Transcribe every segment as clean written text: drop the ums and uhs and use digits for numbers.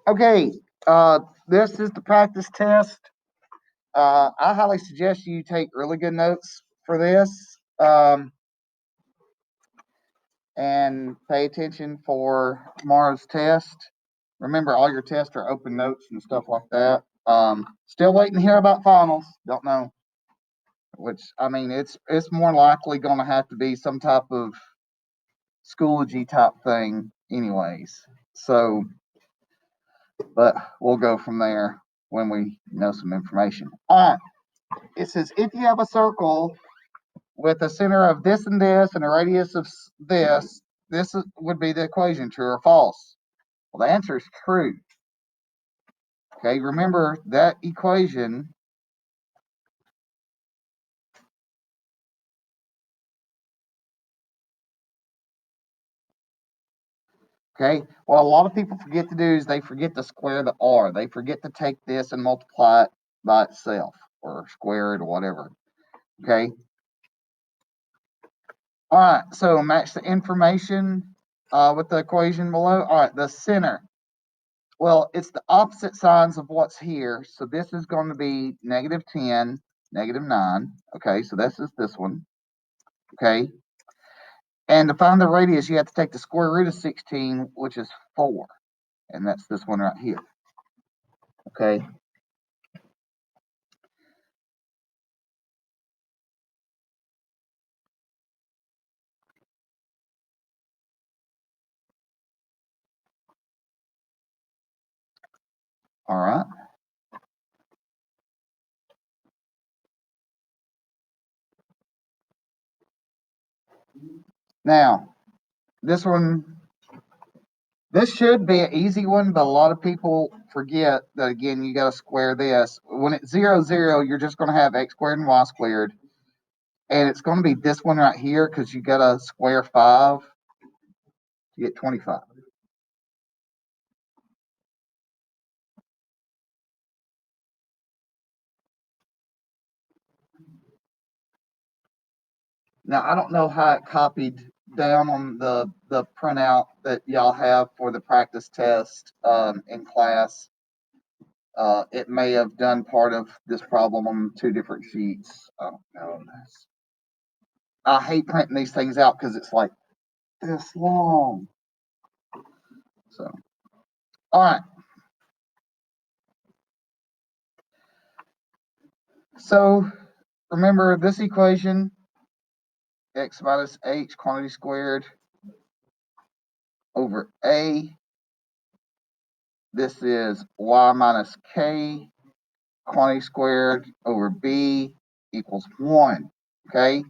Okay, this is the practice test. I highly suggest you take really good notes for this and pay attention for tomorrow's test. Remember, all your tests are open notes and stuff like that. Still waiting to hear about finals. Don't know. Which I mean, it's more likely going to have to be some type of Schoology type thing, anyways. So, but we'll go from there when we know some information. All right. It says if you have a circle with a center of this and a radius of this would be the equation, true or false? Well, the answer is true. Okay, remember that equation. Okay, what a lot of people forget to do is they forget to square the r. They forget to take this and multiply it by itself or square it or whatever. Okay. All right, so match the information with the equation below. All right, the center. Well, it's the opposite signs of what's here. So this is going to be -10, -9. Okay, so this is this one. Okay. And to find the radius, you have to take the square root of 16, which is 4. And that's this one right here. Okay. All right. Now, this one, this should be an easy one, but a lot of people forget that, again, you got to square this. When it's 0, 0, you're just going to have x squared and y squared. And it's going to be this one right here because you got to square 5 to get 25. Now, I don't know how it copied down on the printout that y'all have for the practice test in class. It may have done part of this problem on 2 different sheets. I don't know. I hate printing these things out because it's like this long. So, all right. So, remember this equation, x minus h quantity squared over a. This is y minus k quantity squared over b equals 1. Okay.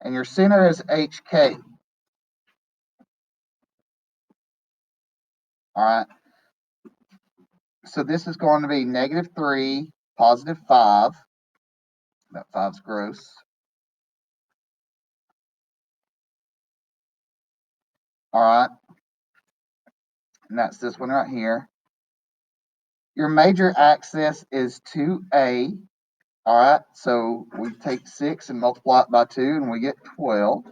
And your center is hk. All right. So this is going to be -3, +5. That 5's gross. All right. And that's this one right here. Your major axis is 2a. All right. So we take 6 and multiply it by 2, and we get 12.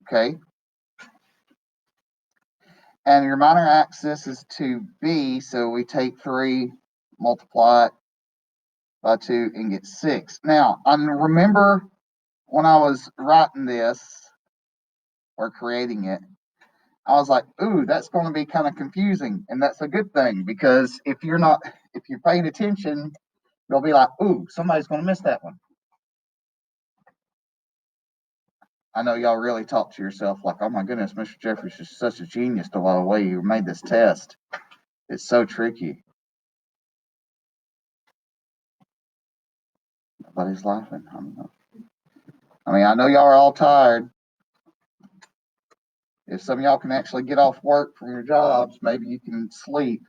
Okay. And your minor axis is 2b. So we take 3, multiply it by 2, and get 6. Now, I remember when I was writing this or creating it, I was like, ooh, that's going to be kind of confusing. And that's a good thing because if you're paying attention, you'll be like, ooh, somebody's going to miss that one. I know y'all really talk to yourself like, oh my goodness, Mr. Jeffries is such a genius the way you made this test. It's so tricky. Nobody's laughing. I don't know. I know y'all are all tired. If some of y'all can actually get off work from your jobs, maybe you can sleep.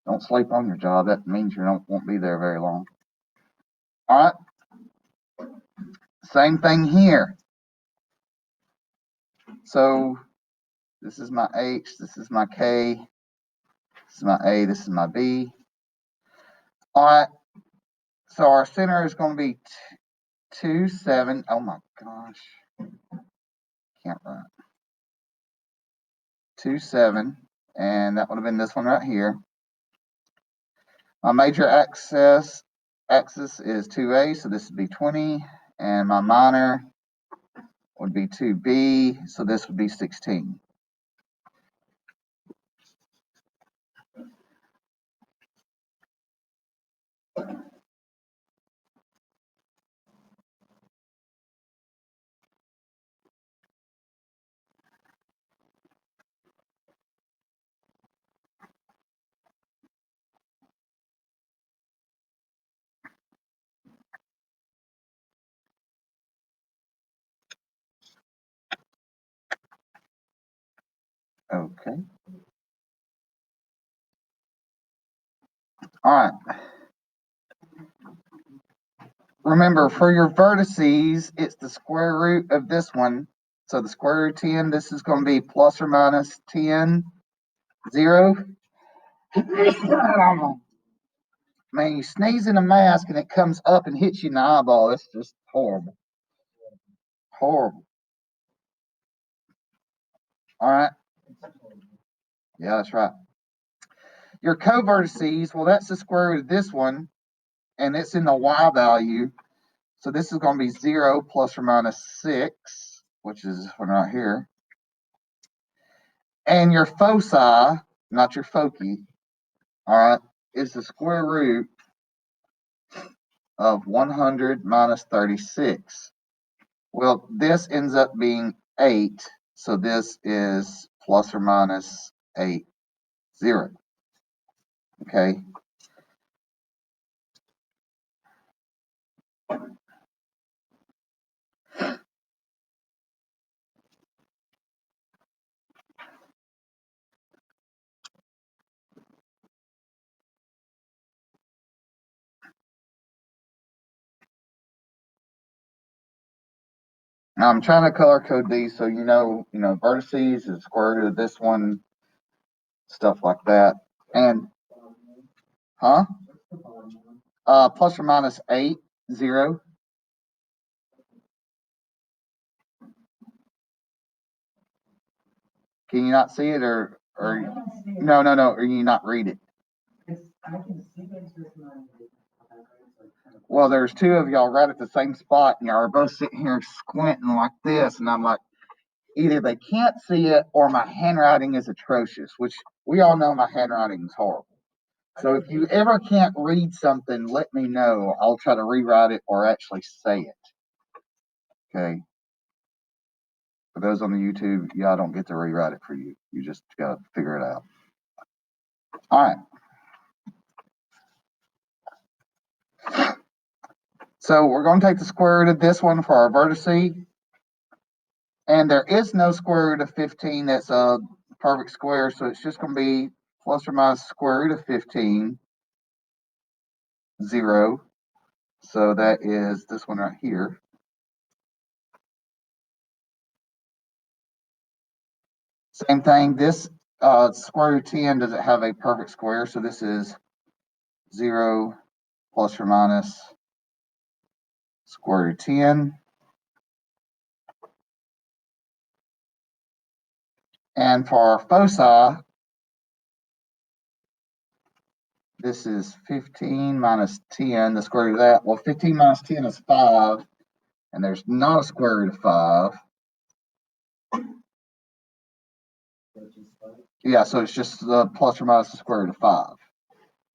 Don't sleep on your job. That means you won't be there very long. All right. Same thing here. So this is my H, this is my K, this is my A, this is my B. All right. So our center is going to be 2, 7. Oh my gosh. Can't write. 2, 7, and that would have been this one right here. My major axis is 2A, so this would be 20, and my minor would be 2B, so this would be 16. Okay. All right. Remember, for your vertices, it's the square root of this one. So the square root of 10, this is going to be plus or minus 10, 0. Man, you sneeze in a mask and it comes up and hits you in the eyeball. It's just horrible. Horrible. All right. Yeah, that's right. Your co-vertices, well, that's the square root of this one, and it's in the y value. So this is going to be 0 plus or minus 6, which is this one right here. And your foci, not your foci, all right, is the square root of 100 minus 36. Well, this ends up being 8, so this is plus or minus 8, 0. Okay. Now I'm trying to color code these so you know vertices is square root of this one, stuff like that. And plus or minus 8, 0. Can you not see it, or no, or you not read it? Well, there's two of y'all right at the same spot, and y'all are both sitting here squinting like this, and I'm like, either they can't see it or my handwriting is atrocious, which we all know my handwriting is horrible. So if you ever can't read something, let me know. I'll try to rewrite it or actually say it. Okay. For those on the YouTube, yeah, I don't get to rewrite it for you. You just got to figure it out. All right. So we're going to take the square root of this one for our vertice. And there is no square root of 15 that's a perfect square. So it's just going to be plus or minus square root of 15, 0. So that is this one right here. Same thing. This square root of 10 doesn't have a perfect square. So this is 0 plus or minus square root of 10. And for our foci, this is 15 minus 10, the square root of that. Well, 15 minus 10 is 5, and there's not a square root of 5. Yeah, so it's just the plus or minus the square root of 5.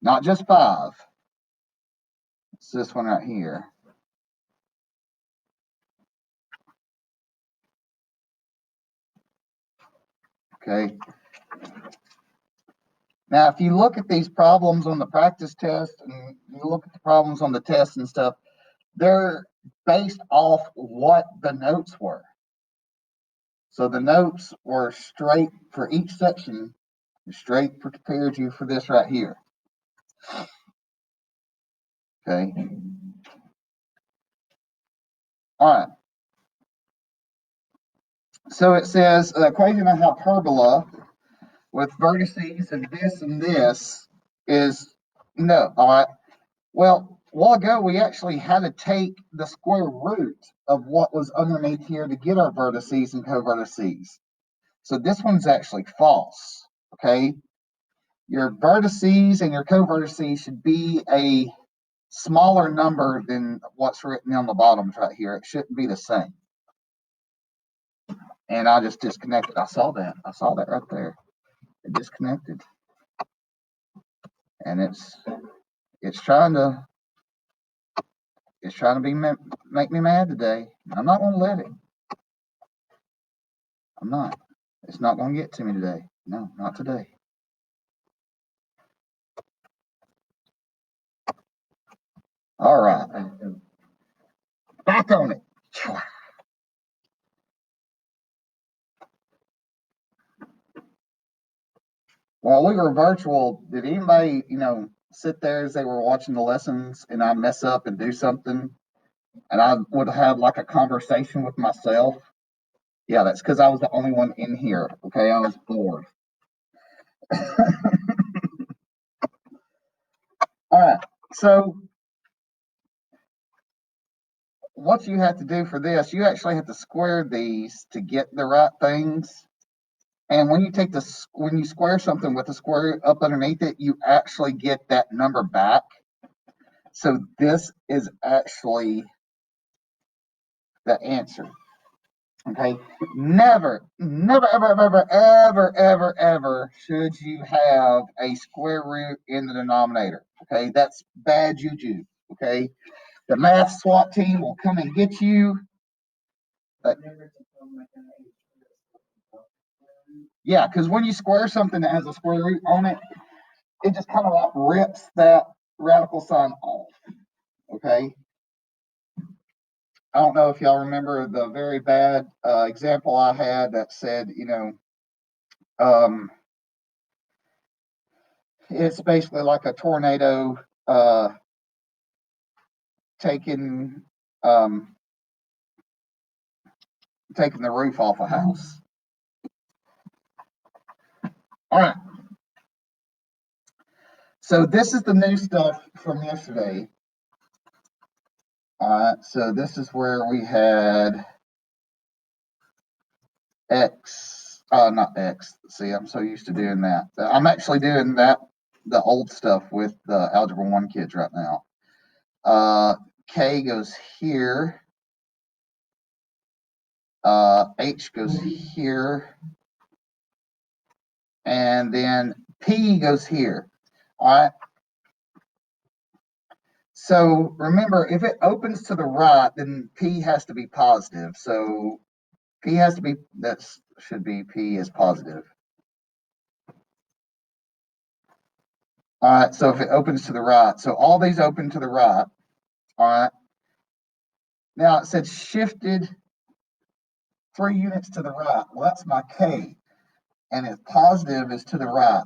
Not just 5. It's this one right here. Okay. Now, if you look at these problems on the practice test and you look at the problems on the test and stuff, they're based off what the notes were. So the notes were straight for each section, straight prepared you for this right here. Okay. All right. So it says the equation of hyperbola with vertices and this is no. All right. Well, a while ago we actually had to take the square root of what was underneath here to get our vertices and co-vertices. So this one's actually false, okay? Your vertices and your co-vertices should be a smaller number than what's written on the bottoms right here. It shouldn't be the same. And I just disconnected. I saw that. I saw that right there. It disconnected. And it's trying to make me mad today. I'm not going to let it. I'm not. It's not going to get to me today. No, not today. All right. Back on it. While we were virtual, did anybody, sit there as they were watching the lessons and I mess up and do something and I would have like a conversation with myself? Yeah, that's because I was the only one in here. Okay, I was bored. All right, so what you have to do for this, you actually have to square these to get the right things. And when you square something with a square up underneath it, you actually get that number back. So this is actually the answer. Okay. Never, never, ever, ever, ever, ever, ever should you have a square root in the denominator. Okay. That's bad juju. Okay. The math SWAT team will come and get you. But, yeah, because when you square something that has a square root on it, it just kind of like rips that radical sign off. Okay. I don't know if y'all remember the very bad example I had that said, it's basically like a tornado taking taking the roof off a house. All right. So this is the new stuff from yesterday. All right. So this is where we had X. Not X. See, I'm so used to doing that. I'm actually doing the old stuff with the Algebra 1 kids right now. K goes here. H goes here. And then P goes here. All right. So remember, if it opens to the right, then P has to be positive. So P has to be, that should be P is positive. All right. So if it opens to the right, so all these open to the right. All right. Now it said shifted 3 units to the right. Well, that's my K. And its positive is to the right.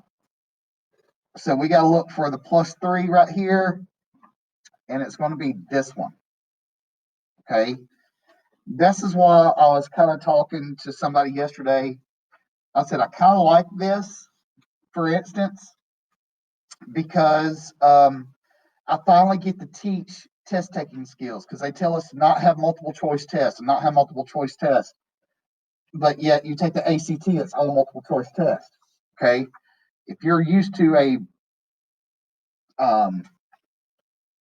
So we got to look for the +3 right here. And it's going to be this one. Okay. This is why I was kind of talking to somebody yesterday. I said, I kind of like this, for instance, because I finally get to teach test taking skills because they tell us to not have multiple choice tests and not have multiple choice tests. But yet you take the ACT, it's all multiple choice test. Okay. If you're used to a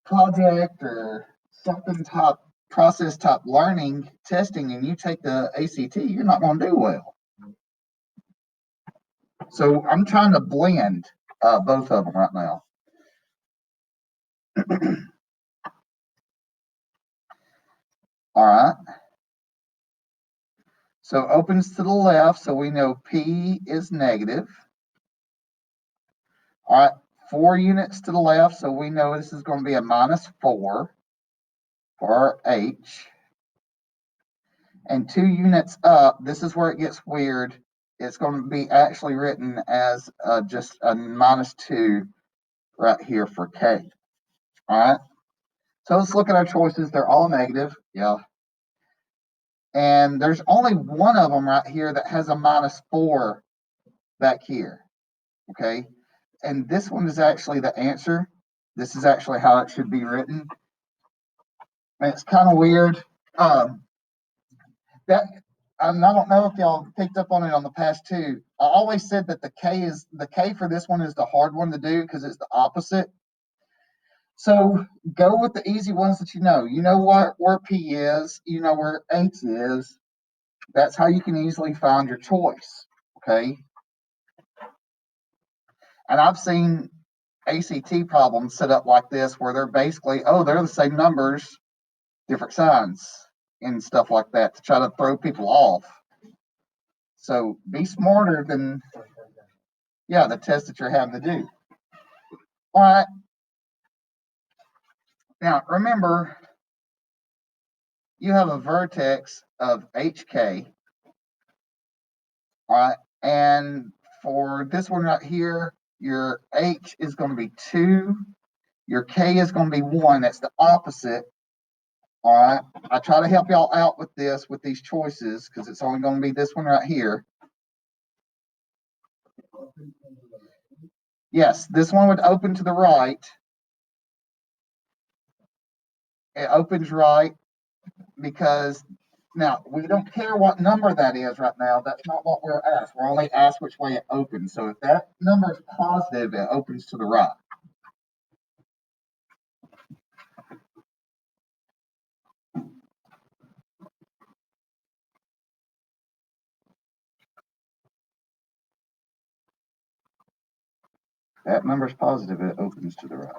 project or something type process type learning testing and you take the ACT, you're not going to do well. So I'm trying to blend both of them right now. All right. So opens to the left, so we know P is negative. All right, 4 units to the left, so we know this is going to be a -4 for our H. And 2 units up, this is where it gets weird. It's going to be actually written as just a -2 right here for K. All right. So let's look at our choices. They're all negative. Yeah. And there's only one of them right here that has a -4 back here. Okay. And this one is actually the answer. This is actually how it should be written. And it's kind of weird. That I don't know if y'all picked up on it on the past two. I always said that the K for this one is the hard one to do because it's the opposite. So go with the easy ones that you know. You know what where P is, you know where H is. That's how you can easily find your choice. Okay. And I've seen ACT problems set up like this where they're basically, oh, they're the same numbers, different signs, and stuff like that to try to throw people off. So be smarter than, yeah, the test that you're having to do. All right. Now remember, you have a vertex of HK. All right. And for this one right here, your H is going to be 2. Your K is going to be 1. That's the opposite. All right. I try to help y'all out with this, with these choices, because it's only going to be this one right here. Yes, this one would open to the right. It opens right because now we don't care what number that is right now. That's not what we're asked. We're only asked which way it opens. So if that number is positive, it opens to the right. That number is positive, it opens to the right.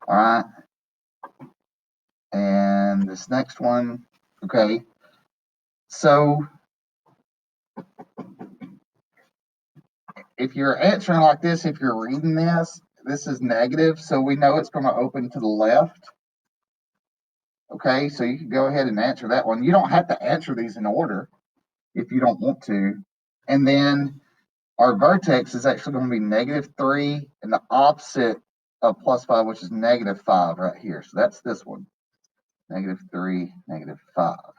All right. And this next one, okay. So if you're answering like this, if you're reading this, this is negative, so we know it's going to open to the left. Okay, so you can go ahead and answer that one. You don't have to answer these in order if you don't want to. And then our vertex is actually going to be -3 and the opposite of +5, which is -5 right here. So that's this one, -3, -5.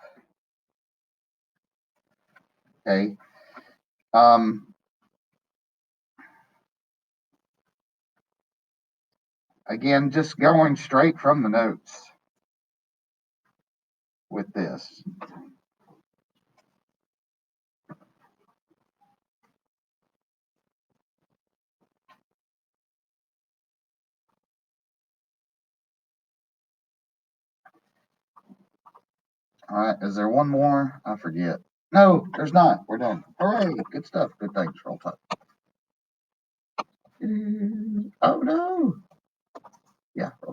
Okay. Again, just going straight from the notes with this. All right, is there one more? I forget. No, there's not. We're done. Hooray, good stuff. Good things. Roll Tide. Oh no. Yeah, roll Tide.